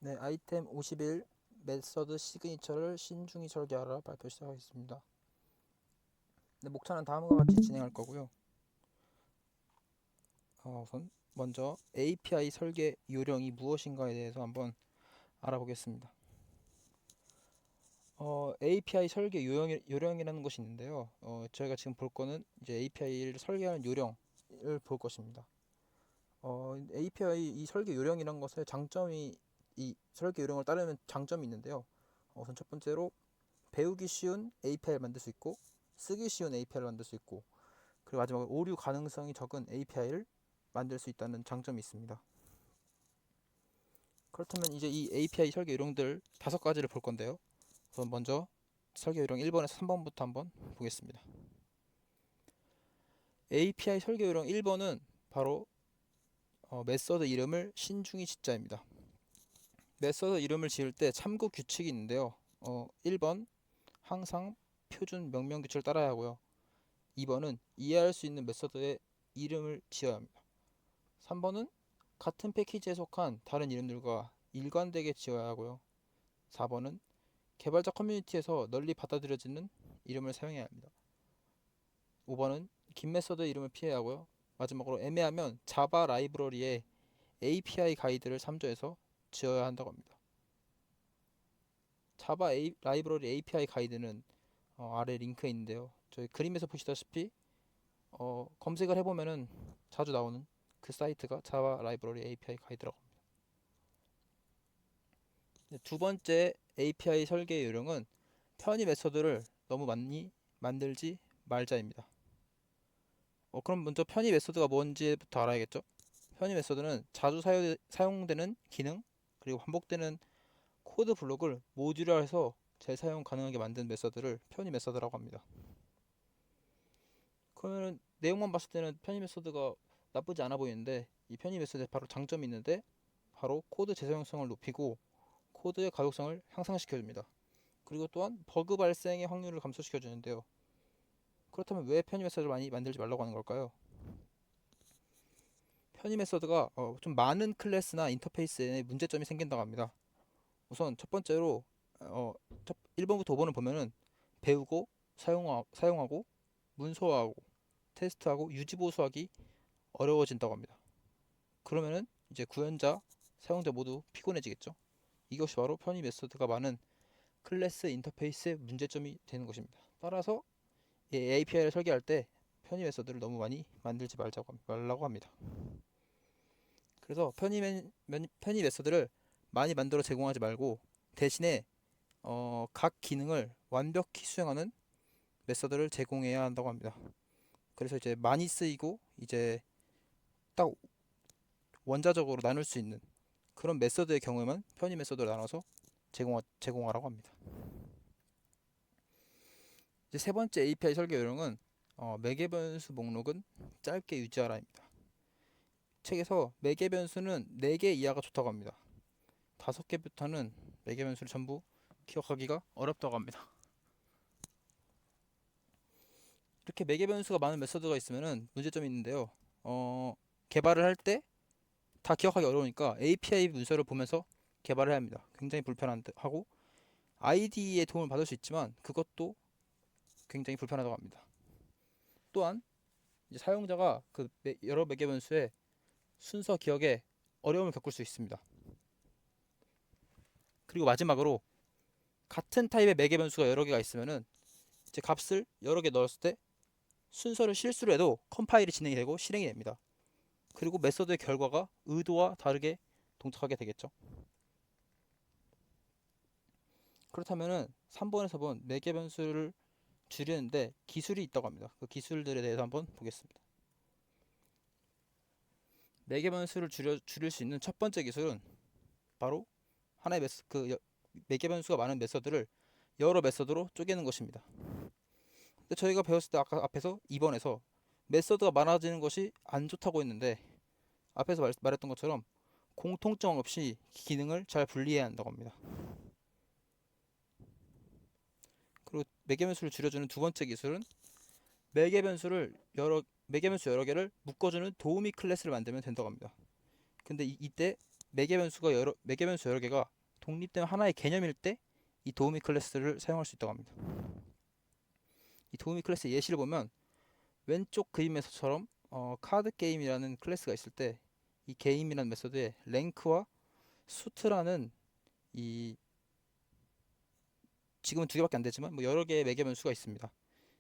네, 아이템 51 메서드 시그니처를 신중히 설계하라 발표 시작하겠습니다. 네, 목차는 다음과 같이 진행할 거고요. 우선 먼저 API 설계 요령이 무엇인가에 대해서 한번 알아보겠습니다. API 설계 요령이라는 것이 있는데요. 저희가 지금 볼 거는 이제 API를 설계하는 요령을 볼 것입니다. API 이 설계 요령이란 것의 장점이 이 설계 요령을 따르면 장점이 있는데요. 우선 첫 번째로 배우기 쉬운 API를 만들 수 있고 쓰기 쉬운 API를 만들 수 있고 그리고 마지막으로 오류 가능성이 적은 API를 만들 수 있다는 장점이 있습니다. 그렇다면 이제 이 API 설계 요령들 5가지를 볼 건데요. 우선 먼저 설계 요령 1번에서 3번부터 한번 보겠습니다. API 설계 요령 1번은 바로 메서드 이름을 신중히 짓자입니다. 메서드 이름을 지을 때 참고 규칙이 있는데요. 1번 항상 표준 명령 규칙을 따라야 하고요. 2번은 이해할 수 있는 메서드의 이름을 지어야 합니다. 3번은 같은 패키지에 속한 다른 이름들과 일관되게 지어야 하고요. 4번은 개발자 커뮤니티에서 널리 받아들여지는 이름을 사용해야 합니다. 5번은 긴 메서드 이름을 피해야 하고요. 마지막으로 애매하면 자바 라이브러리의 API 가이드를 참조해서 지어야 한다고 합니다. 자바 라이브러리 API 가이드는 아래 링크에 있는데요. 저희 그림에서 보시다시피 검색을 해보면은 자주 나오는 그 사이트가 자바 라이브러리 API 가이드라고 합니다. 두 번째 API 설계 요령은 편의 메서드를 너무 많이 만들지 말자입니다. 그럼 먼저 편의 메서드가 뭔지부터 알아야겠죠? 편의 메서드는 자주 사용되는 기능 그리고 반복되는 코드 블록을 모듈화해서 재사용 가능하게 만든 메서드를 편의 메서드라고 합니다. 그러면 내용만 봤을 때는 편의 메서드가 나쁘지 않아 보이는데 이 편의 메서드에 바로 장점이 있는데 바로 코드 재사용성을 높이고 코드의 가독성을 향상시켜줍니다. 그리고 또한 버그 발생의 확률을 감소시켜주는데요. 그렇다면 왜 편의 메서드를 많이 만들지 말라고 하는 걸까요? 편의 메서드가 좀 많은 클래스나 인터페이스에 문제점이 생긴다고 합니다. 우선 첫 번째로 1번부터 5번을 보면은 배우고 사용하고 문서화하고 테스트하고 유지보수하기 어려워진다고 합니다. 그러면은 이제 구현자, 사용자 모두 피곤해지겠죠. 이것이 바로 편의 메서드가 많은 클래스 인터페이스의 문제점이 되는 것입니다. 따라서 API를 설계할 때 편의 메서드를 너무 많이 만들지 말라고 합니다. 그래서 편의 메서드를 많이 만들어 제공하지 말고 대신에 각 기능을 완벽히 수행하는 메서드를 제공해야 한다고 합니다. 그래서 이제 많이 쓰이고 이제 딱 원자적으로 나눌 수 있는 그런 메서드의 경우에만 편의 메서드를 나눠서 제공하라고 합니다. 이제 세 번째 API 설계 요령은 매개 변수 목록은 짧게 유지하라입니다. 책에서 매개 변수는 4개 이하가 좋다고 합니다. 5개부터는 매개 변수를 전부 기억하기가 어렵다고 합니다. 이렇게 매개 변수가 많은 메서드가 있으면 문제점이 있는데요. 개발을 할 때 다 기억하기 어려우니까 API 문서를 보면서 개발을 해야 합니다. 굉장히 불편하고 IDE의 도움을 받을 수 있지만 그것도 굉장히 불편하다고 합니다. 또한 이제 사용자가 그 여러 매개 변수의 순서 기억에 어려움을 겪을 수 있습니다. 그리고 마지막으로 같은 타입의 매개 변수가 여러 개가 있으면은 이제 값을 여러 개 넣었을 때 순서를 실수로 해도 컴파일이 진행이 되고 실행이 됩니다. 그리고 메서드의 결과가 의도와 다르게 동작하게 되겠죠. 그렇다면은 3번에서 본 매개 변수를 줄이는데 기술이 있다고 합니다. 그 기술들에 대해서 한번 보겠습니다. 매개 변수를 줄일 수 있는 첫 번째 기술은 바로 하나의 매개 변수가 많은 메서드를 여러 메서드로 쪼개는 것입니다. 근데 저희가 배웠을 때 아까 앞에서 2번에서 메서드가 많아지는 것이 안 좋다고 했는데 앞에서 말했던 것처럼 공통점 없이 기능을 잘 분리해야 한다고 합니다. 그리고 매개 변수를 줄여주는 두 번째 기술은 매개 변수 여러 개를 묶어주는 도우미 클래스를 만들면 된다고 합니다. 근데 이때 매개 변수 여러 개가 독립된 하나의 개념일 때 이 도우미 클래스를 사용할 수 있다고 합니다. 이 도우미 클래스 예시를 보면 왼쪽 그림에서처럼 카드 게임이라는 클래스가 있을 때 이 게임이라는 메서드에 랭크와 수트라는 이 지금은 두 개밖에 안 되지만 뭐 여러 개의 매개 변수가 있습니다.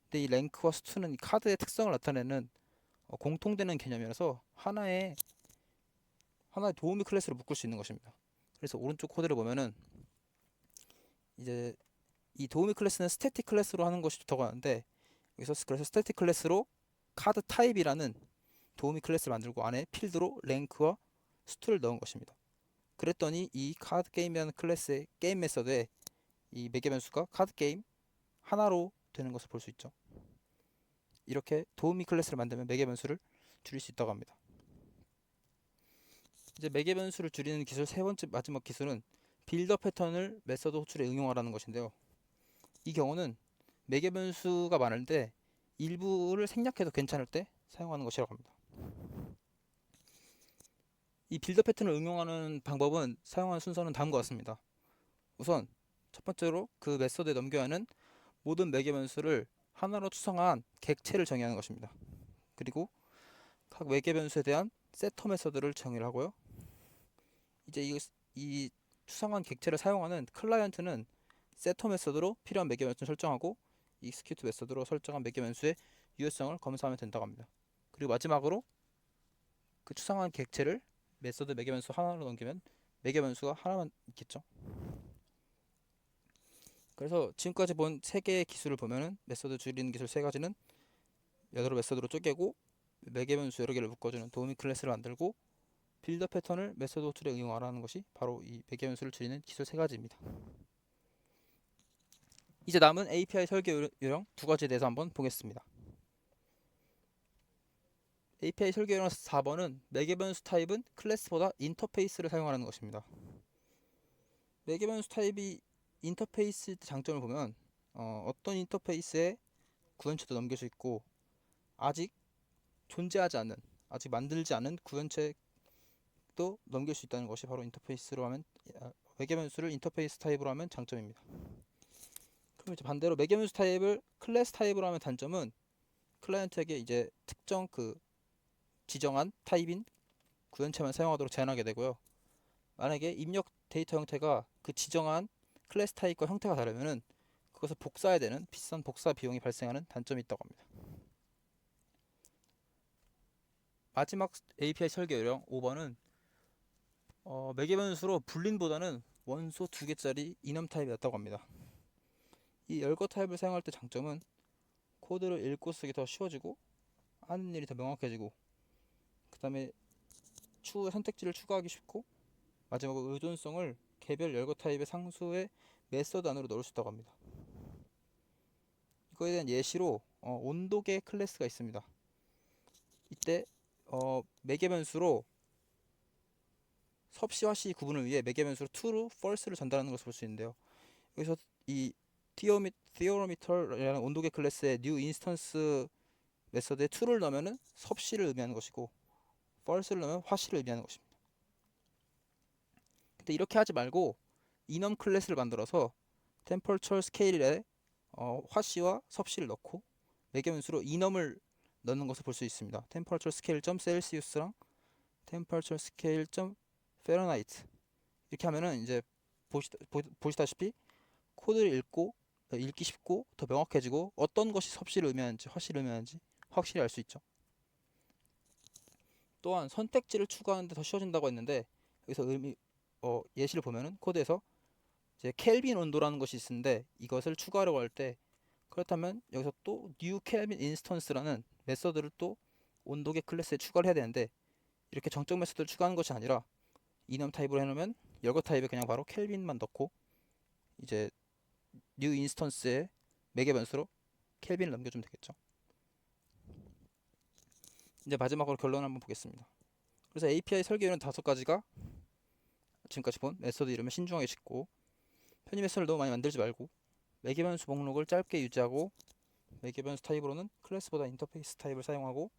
근데 이 랭크와 수트는 이 카드의 특성을 나타내는 공통되는 개념이라서 하나의 도우미 클래스로 묶을 수 있는 것입니다. 그래서 오른쪽 코드를 보면은 이제 이 도우미 클래스는 스태틱 클래스로 하는 것이 좋다고 하는데 여기서 그래서 스태틱 클래스로 카드 타입이라는 도우미 클래스를 만들고 안에 필드로 랭크와 수트를 넣은 것입니다. 그랬더니 이 카드 게임이라는 클래스의 게임 메서드에 이 매개 변수가 카드 게임 하나로 되는 것을 볼 수 있죠. 이렇게 도우미 클래스를 만들면 매개 변수를 줄일 수 있다고 합니다. 이제 매개 변수를 줄이는 기술 세 번째 마지막 기술은 빌더 패턴을 메서드 호출에 응용하라는 것인데요. 이 경우는 매개 변수가 많은데 일부를 생략해도 괜찮을 때 사용하는 것이라고 합니다. 이 빌더 패턴을 응용하는 방법은 사용하는 순서는 다음과 같습니다. 우선 첫 번째로 그 메서드에 넘겨야 하는 모든 매개 변수를 하나로 추상화한 객체를 정의하는 것입니다. 그리고 각 매개 변수에 대한 세터 메서드를 정의를 하고요. 이제 이 추상화한 객체를 사용하는 클라이언트는 세터 메서드로 필요한 매개 변수를 설정하고 execute 메서드로 설정한 매개 변수의 유효성을 검사하면 된다고 합니다. 그리고 마지막으로 그 추상화한 객체를 메서드 매개 변수 하나로 넘기면 매개 변수가 하나만 있겠죠. 그래서 지금까지 본 세 개의 기술을 보면은 메서드 줄이는 기술 세 가지는 여러 메서드로 쪼개고 매개 변수 여러 개를 묶어주는 도우미 클래스를 만들고 빌더 패턴을 메서드 호출에 응용하라는 것이 바로 이 매개 변수를 줄이는 기술 세 가지입니다. 이제 남은 API 설계 요령 두 가지에 대해서 한번 보겠습니다. API 설계 요령 4번은 매개 변수 타입은 클래스보다 인터페이스를 사용하라는 것입니다. 매개 변수 타입이 인터페이스 장점을 보면 어떤 인터페이스에 구현체도 넘길 수 있고 아직 존재하지 않는 아직 만들지 않은 구현체도 넘길 수 있다는 것이 바로 인터페이스로 하면 매개 변수를 인터페이스 타입으로 하면 장점입니다. 그럼 이제 반대로 매개 변수 타입을 클래스 타입으로 하면 단점은 클라이언트에게 이제 특정 그 지정한 타입인 구현체만 사용하도록 제한하게 되고요. 만약에 입력 데이터 형태가 그 지정한 클래스 타입과 형태가 다르면은 그것을 복사해야 되는 비싼 복사 비용이 발생하는 단점이 있다고 합니다. 마지막 API 설계 요령 5번은 매개 변수로 불린보다는 원소 2개짜리 이넘 타입이 낫다고 합니다. 이 열거 타입을 사용할 때 장점은 코드를 읽고 쓰기 더 쉬워지고 하는 일이 더 명확해지고 그 다음에 추후 선택지를 추가하기 쉽고 마지막으로 의존성을 개별 열거 타입의 상수의 메서드 안으로 넣을 수 있다고 합니다. 이거에 대한 예시로 온도계 클래스가 있습니다. 이때 매개 변수로 섭씨 화씨 구분을 위해 매개 변수로 true, false를 전달하는 것을 볼 수 있는데요. 여기서 이 theorem이라는 온도계 클래스의 new instance 메서드에 true를 넣으면 섭씨를 의미하는 것이고 false를 넣으면 화씨를 의미하는 것입니다. 근데 이렇게 하지 말고 enum 클래스를 만들어서 temperature scale에 화씨와 섭씨를 넣고 매개 변수로 enum을 넣는 것을 볼 수 있습니다. temperature scale.celsius랑 temperature scale.fahrenheit 이렇게 하면은 이제 보시다시피 코드를 읽기 쉽고 더 명확해지고 어떤 것이 섭씨를 의미하는지 화씨를 의미하는지 확실히 알 수 있죠. 또한 선택지를 추가하는데 더 쉬워진다고 했는데 여기서 예시를 보면은 코드에서 이제 켈빈 온도라는 것이 있는데 이것을 추가하려고 할 때 그렇다면 여기서 또 new kelvin instance라는 메서드를 또 온도계 클래스에 추가를 해야 되는데 이렇게 정적 메서드를 추가하는 것이 아니라 enum 타입으로 해놓으면 열거 타입에 그냥 바로 켈빈만 넣고 이제 new instance에 매개 변수로 켈빈을 넘겨주면 되겠죠. 이제 마지막으로 결론을 한번 보겠습니다. 그래서 API 설계는 5가지가 지금까지 본 메서드 이름을 신중하게 짓고 편의 메서드를 너무 많이 만들지 말고 매개 변수 목록을 짧게 유지하고 매개 변수 타입으로는 클래스보다 인터페이스 타입을 사용하고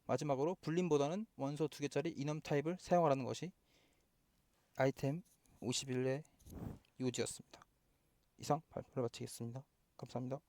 마지막으로 불림보다는 원소 2개짜리 enum 타입을 사용하라는 것이 아이템 51의 유지였습니다. 이상 발표를 마치겠습니다. 감사합니다.